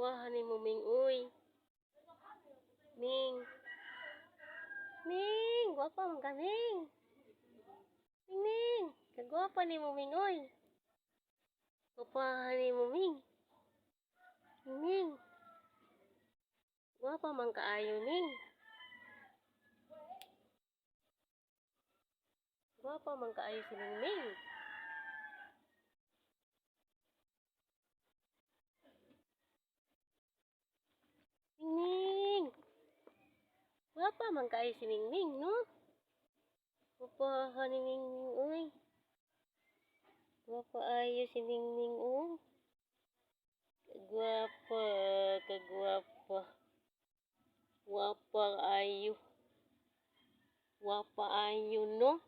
Gwapahan ni mo, Ming, uy. Ming. Ming, gwapa man ka, Ming. Ming, Ming. Kagwapa ni mo, Ming, uy. Gwapahan ni mo, Ming. Ming. Gwapa man kaayo, Ming. Gwapa man kaayo si Ming, Ming. Ming. Gwapa man kaayo si Ming, Ming, no? Gwapahan ni Ming, Ming, uy. Gwapa ayo si Ming, Ming, oh. Kagwapa, kagwapa. Gwapa ayo. Gwapa ayo, no?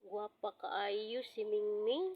Gwapa kaayo si Ming, Ming.